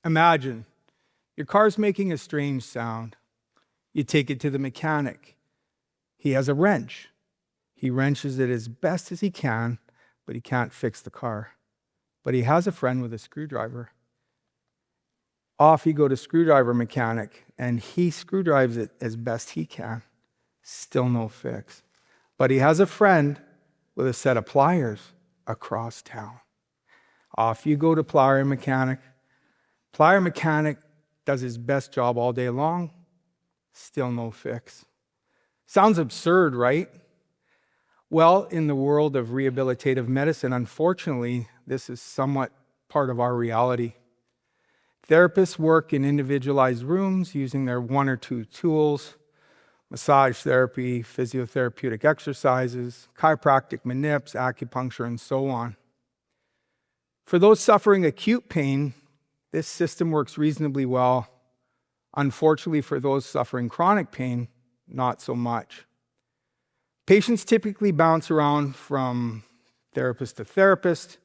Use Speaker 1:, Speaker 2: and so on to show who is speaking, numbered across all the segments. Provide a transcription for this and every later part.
Speaker 1: Imagine your car's making a strange sound. You take it to the mechanic. He has a wrench. He wrenches it as best as he can, but he can't fix the car. But he has a friend with a screwdriver. Off you go to screwdriver mechanic, and he screwdrives it as best he can. Still no fix. But he has a friend with a set of pliers across town. Off you go to plier mechanic. Plier mechanic does his best job all day long. Still no fix. Sounds absurd, right? Well, in the world of rehabilitative medicine, unfortunately, this is somewhat part of our reality. Therapists work in individualized rooms using their one or two tools: massage therapy, physiotherapeutic exercises, chiropractic manips, acupuncture, and so on. For those suffering acute pain, this system works reasonably well. Unfortunately, for those suffering chronic pain, not so much. Patients typically bounce around from therapist to therapist,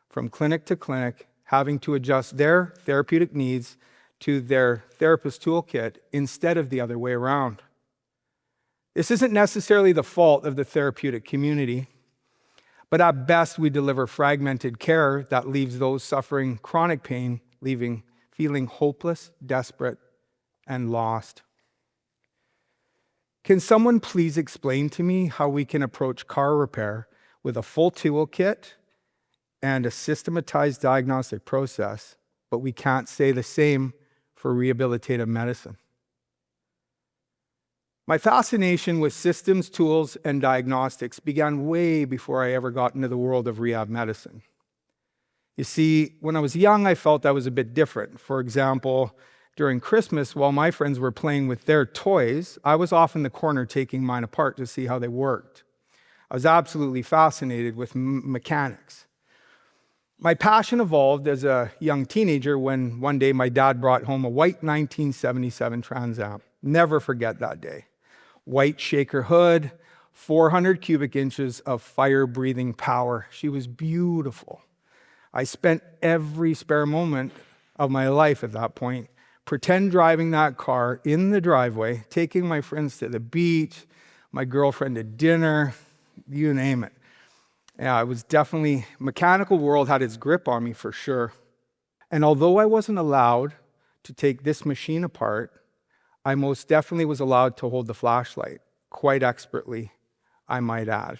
Speaker 1: from clinic to clinic, having to adjust their therapeutic needs to their therapist toolkit instead of the other way around. This isn't necessarily the fault of the therapeutic community, but at best we deliver fragmented care that leaves those suffering chronic pain feeling hopeless, desperate, and lost. Can someone please explain to me how we can approach car repair with a full toolkit and a systematized diagnostic process, but we can't say the same for rehabilitative medicine? My fascination with systems, tools, and diagnostics began way before I ever got into the world of rehab medicine. You see, when I was young, I felt I was a bit different. For example, during Christmas, while my friends were playing with their toys, I was off in the corner taking mine apart to see how they worked. I was absolutely fascinated with mechanics. My passion evolved as a young teenager when one day my dad brought home a white 1977 Trans Am. Never forget that day. White shaker hood, 400 cubic inches of fire-breathing power. She was beautiful. I spent every spare moment of my life at that point pretend driving that car in the driveway, taking my friends to the beach, my girlfriend to dinner, you name it. Yeah, it was definitely, mechanical world had its grip on me for sure. And although I wasn't allowed to take this machine apart, I most definitely was allowed to hold the flashlight, quite expertly, I might add.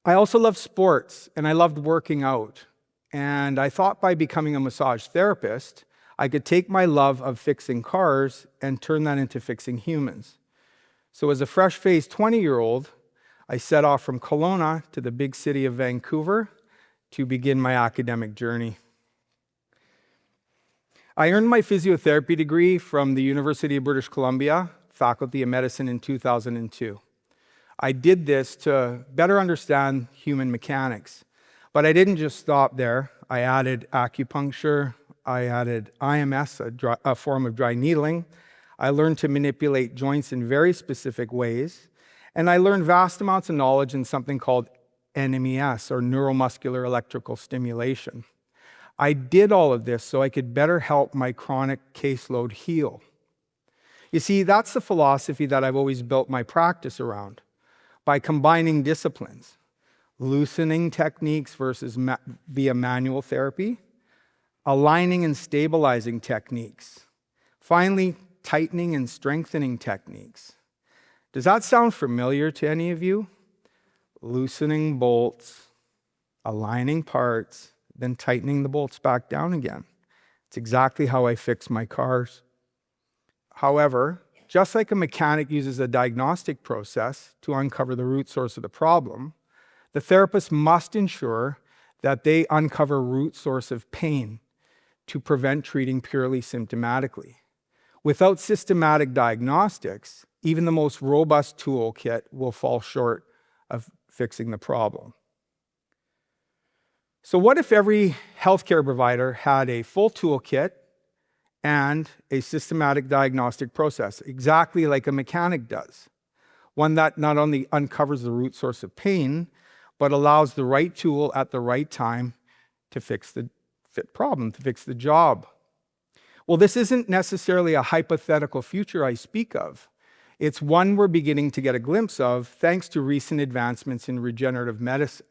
Speaker 1: I also loved sports, and I loved working out. And I thought by becoming a massage therapist, I could take my love of fixing cars and turn that into fixing humans. So as a fresh-faced 20-year-old, I set off from Kelowna to the big city of Vancouver to begin my academic journey. I earned my physiotherapy degree from the University of British Columbia, Faculty of Medicine, in 2002. I did this to better understand human mechanics. But I didn't just stop there. I added acupuncture. I added IMS, a form of dry needling. I learned to manipulate joints in very specific ways. And I learned vast amounts of knowledge in something called NMES, or neuromuscular electrical stimulation. I did all of this so I could better help my chronic caseload heal. You see, that's the philosophy that I've always built my practice around, by combining disciplines. Loosening techniques versus via manual therapy, aligning and stabilizing techniques, finally tightening and strengthening techniques. Does that sound familiar to any of you? Loosening bolts, aligning parts, then tightening the bolts back down again. It's exactly how I fix my cars. However, just like a mechanic uses a diagnostic process to uncover the root source of the problem, the therapist must ensure that they uncover root source of pain to prevent treating purely symptomatically. Without systematic diagnostics, even the most robust toolkit will fall short of fixing the problem. So what if every healthcare provider had a full toolkit and a systematic diagnostic process, exactly like a mechanic does? One that not only uncovers the root source of pain, but allows the right tool at the right time to fix the problem, to fix the job. Well, this isn't necessarily a hypothetical future I speak of. It's one we're beginning to get a glimpse of thanks to recent advancements in regenerative medicine.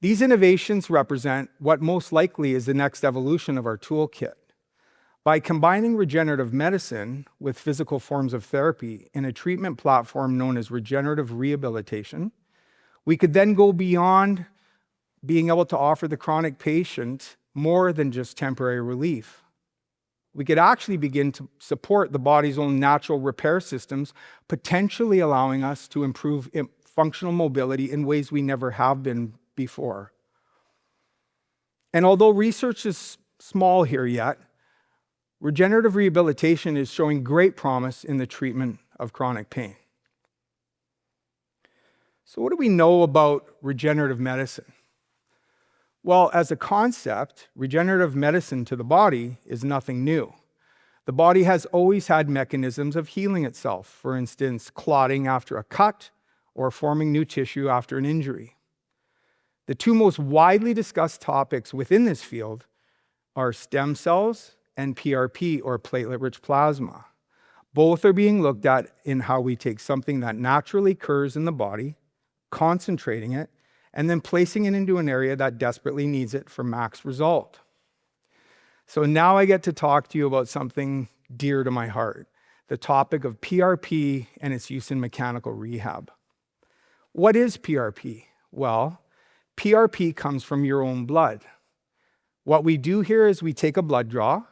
Speaker 1: These innovations represent what most likely is the next evolution of our toolkit. By combining regenerative medicine with physical forms of therapy in a treatment platform known as regenerative rehabilitation, we could then go beyond being able to offer the chronic patient more than just temporary relief. We could actually begin to support the body's own natural repair systems, potentially allowing us to improve functional mobility in ways we never have been before. And although research is small here yet, regenerative rehabilitation is showing great promise in the treatment of chronic pain. So what do we know about regenerative medicine? Well, as a concept, regenerative medicine to the body is nothing new. The body has always had mechanisms of healing itself, for instance, clotting after a cut or forming new tissue after an injury. The two most widely discussed topics within this field are stem cells and PRP, or platelet-rich plasma. Both are being looked at in how we take something that naturally occurs in the body, concentrating it, and then placing it into an area that desperately needs it for max result. So now I get to talk to you about something dear to my heart, the topic of PRP and its use in mechanical rehab. What is PRP? Well, PRP comes from your own blood. What we do here is we take a blood draw,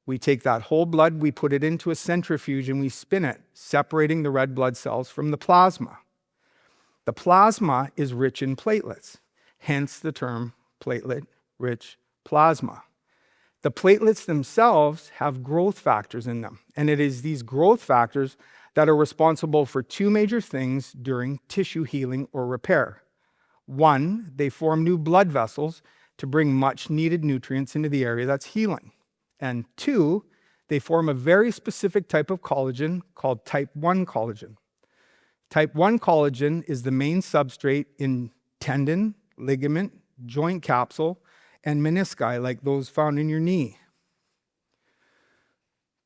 Speaker 1: we take that whole blood, we put it into a centrifuge and we spin it, separating the red blood cells from the plasma. The plasma is rich in platelets, hence the term platelet-rich plasma. The platelets themselves have growth factors in them, and it is these growth factors that are responsible for two major things during tissue healing or repair. One, they form new blood vessels to bring much needed nutrients into the area that's healing. And two, they form a very specific type of collagen called type 1 collagen. Type 1 collagen is the main substrate in tendon, ligament, joint capsule, and menisci like those found in your knee.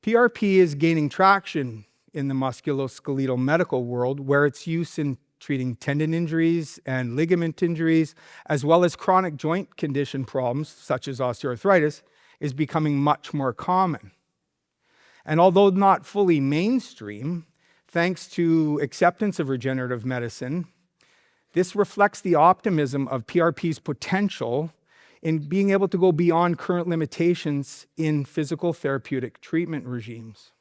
Speaker 1: PRP is gaining traction in the musculoskeletal medical world, where its use in treating tendon injuries and ligament injuries, as well as chronic joint condition problems such as osteoarthritis, is becoming much more common. And although not fully mainstream, thanks to acceptance of regenerative medicine, this reflects the optimism of PRP's potential in being able to go beyond current limitations in physical therapeutic treatment regimes.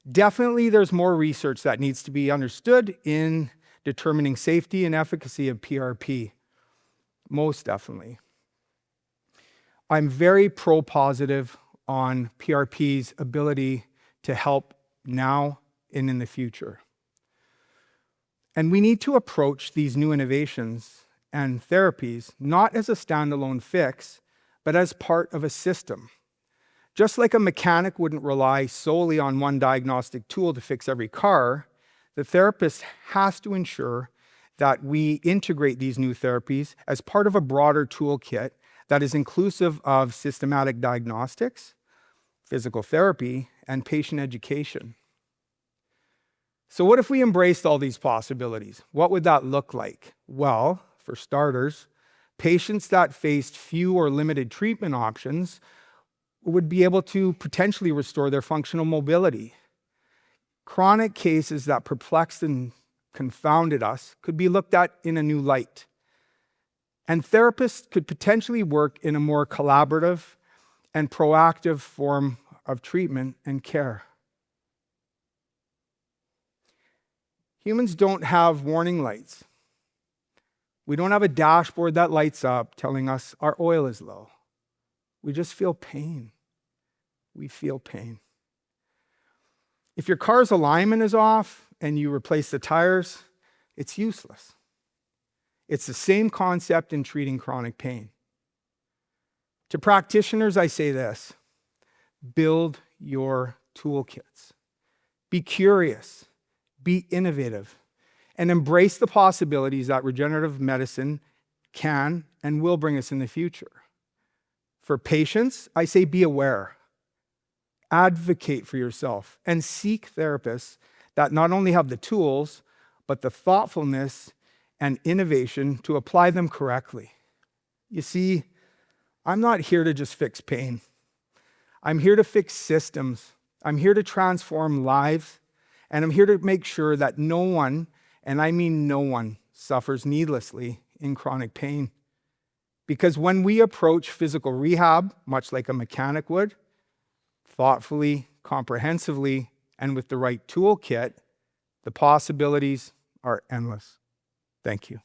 Speaker 1: Definitely, there's more research that needs to be understood in determining safety and efficacy of PRP. Most definitely. I'm very pro-positive on PRP's ability to help now and in the future. And we need to approach these new innovations and therapies not as a standalone fix, but as part of a system. Just like a mechanic wouldn't rely solely on one diagnostic tool to fix every car, the therapist has to ensure that we integrate these new therapies as part of a broader toolkit that is inclusive of systematic diagnostics, physical therapy, and patient education. So what if we embraced all these possibilities? What would that look like? Well, for starters, patients that faced few or limited treatment options would be able to potentially restore their functional mobility. Chronic cases that perplexed and confounded us could be looked at in a new light. And therapists could potentially work in a more collaborative and proactive form of treatment and care. Humans don't have warning lights. We don't have a dashboard that lights up telling us our oil is low. We just feel pain. We feel pain. If your car's alignment is off and you replace the tires, it's useless. It's the same concept in treating chronic pain. To practitioners, I say this: build your toolkits. Be curious, be innovative, and embrace the possibilities that regenerative medicine can and will bring us in the future. For patients, I say be aware. Advocate for yourself and seek therapists that not only have the tools, but the thoughtfulness and innovation to apply them correctly. You see, I'm not here to just fix pain. I'm here to fix systems. I'm here to transform lives, and I'm here to make sure that no one, and I mean no one, suffers needlessly in chronic pain. Because when we approach physical rehab, much like a mechanic would, thoughtfully, comprehensively, and with the right toolkit, the possibilities are endless. Thank you.